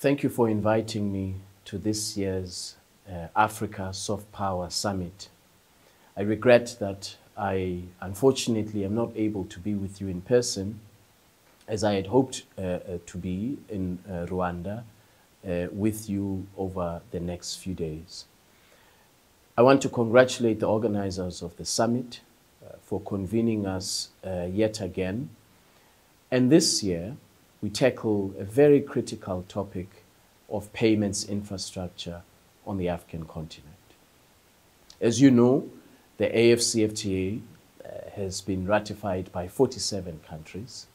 Thank you for inviting me to this year's Africa Soft Power Summit. I regret that I unfortunately am not able to be with you in person as I had hoped to be in Rwanda with you over the next few days. I want to congratulate the organizers of the summit for convening us yet again. And this year, we tackle a very critical topic of payments infrastructure on the African continent. As you know, the AfCFTA has been ratified by 47 countries.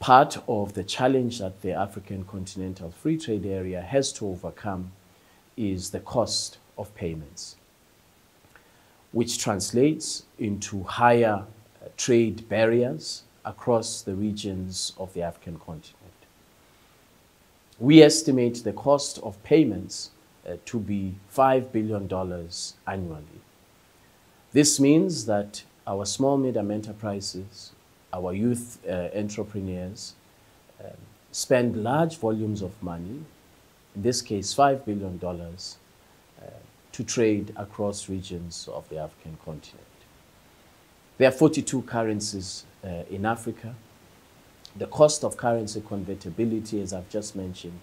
Part of the challenge that the African Continental Free Trade Area has to overcome is the cost of payments, which translates into higher trade barriers across the regions of the African continent. We estimate the cost of payments to be $5 billion annually. This means that our small medium enterprises, our youth entrepreneurs, spend large volumes of money, in this case $5 billion, to trade across regions of the African continent. There are 42 currencies in Africa. The cost of currency convertibility, as I've just mentioned,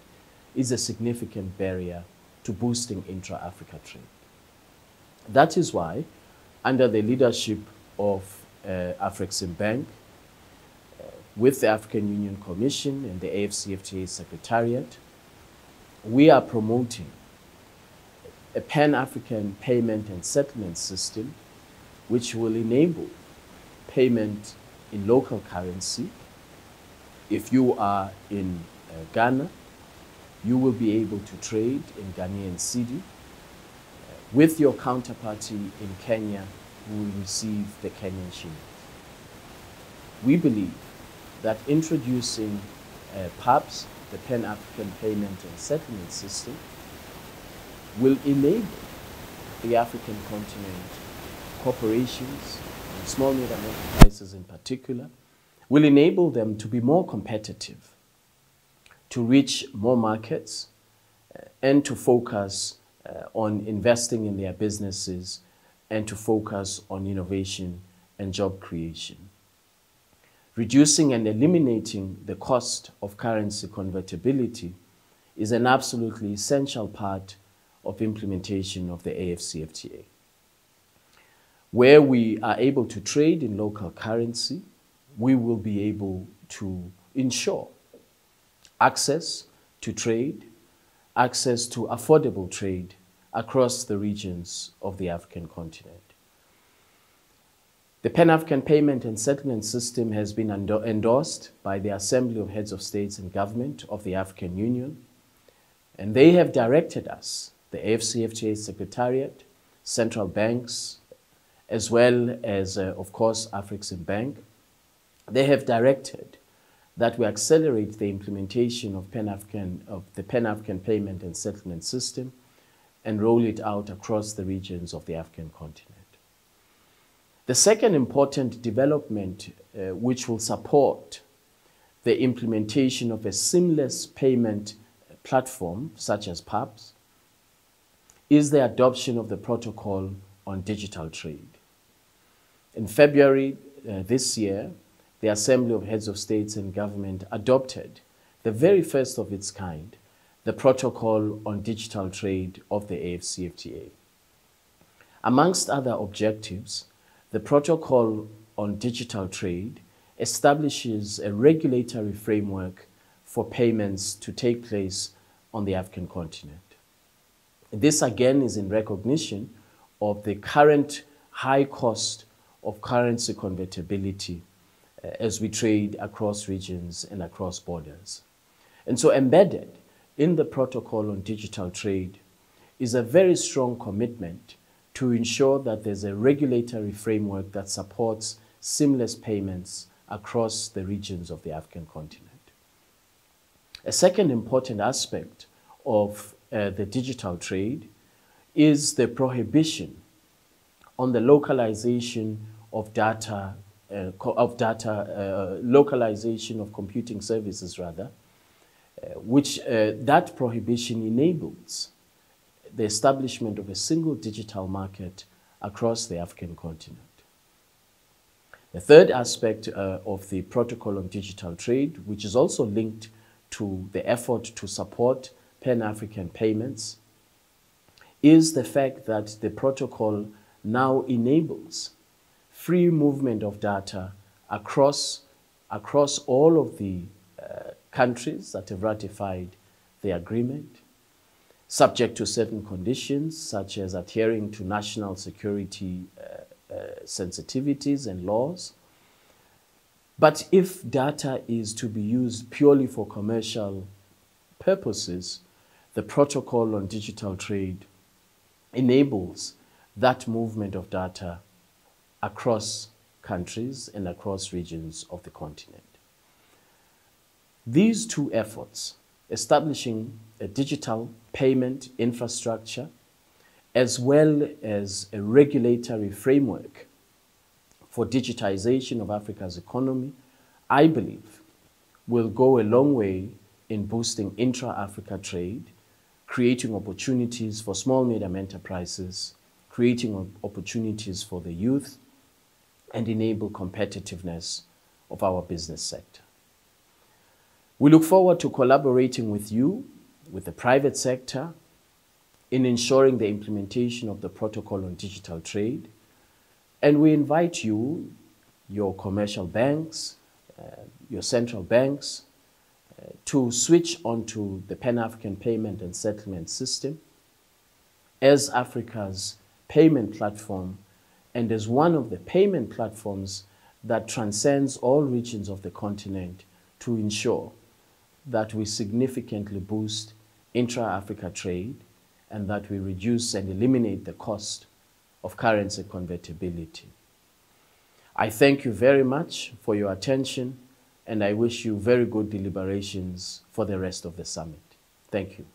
is a significant barrier to boosting intra-Africa trade. That is why, under the leadership of Afreximbank, with the African Union Commission and the AfCFTA Secretariat, we are promoting a pan-African payment and settlement system which will enable payment in local currency. If you are in Ghana, you will be able to trade in Ghanaian cedi. With your counterparty in Kenya, you will receive the Kenyan shilling. We believe that introducing PAPS, the Pan-African Payment and Settlement System, will enable the African continent, corporations, and small medium enterprises in particular, will enable them to be more competitive, to reach more markets, and to focus on investing in their businesses and to focus on innovation and job creation. Reducing and eliminating the cost of currency convertibility is an absolutely essential part of implementation of the AfCFTA. Where we are able to trade in local currency, we will be able to ensure access to trade, access to affordable trade across the regions of the African continent. The Pan-African Payment and Settlement System has been endorsed by the Assembly of Heads of States and Government of the African Union, and they have directed us, the AfCFTA Secretariat, central banks, as well as, of course, Afreximbank. They have directed that we accelerate the implementation of the Pan-African Payment and Settlement System and roll it out across the regions of the African continent. The second important development which will support the implementation of a seamless payment platform such as PAPS is the adoption of the protocol on digital trade. In February this year, the Assembly of Heads of States and Government adopted the very first of its kind, the Protocol on Digital Trade of the AfCFTA. Amongst other objectives, the Protocol on Digital Trade establishes a regulatory framework for payments to take place on the African continent. This again is in recognition of the current high cost of currency convertibility as we trade across regions and across borders. And so embedded in the Protocol on Digital Trade is a very strong commitment to ensure that there's a regulatory framework that supports seamless payments across the regions of the African continent. A second important aspect of the digital trade is the prohibition on the localization of localization of computing services rather, that prohibition enables the establishment of a single digital market across the African continent. The third aspect of the Protocol on Digital Trade, which is also linked to the effort to support Pan-African payments, is the fact that the protocol now enables free movement of data across all of the countries that have ratified the agreement, subject to certain conditions, such as adhering to national security sensitivities and laws. But if data is to be used purely for commercial purposes, the Protocol on Digital Trade enables that movement of data across countries and across regions of the continent. These two efforts, establishing a digital payment infrastructure as well as a regulatory framework for digitization of Africa's economy, I believe will go a long way in boosting intra-Africa trade, creating opportunities for small medium enterprises, creating opportunities for the youth, and enable competitiveness of our business sector. We look forward to collaborating with you, with the private sector, in ensuring the implementation of the Protocol on Digital Trade. And we invite you, your commercial banks, your central banks, to switch onto the Pan-African Payment and Settlement System as Africa's payment platform and as one of the payment platforms that transcends all regions of the continent to ensure that we significantly boost intra-Africa trade and that we reduce and eliminate the cost of currency convertibility. I thank you very much for your attention, and I wish you very good deliberations for the rest of the summit. Thank you.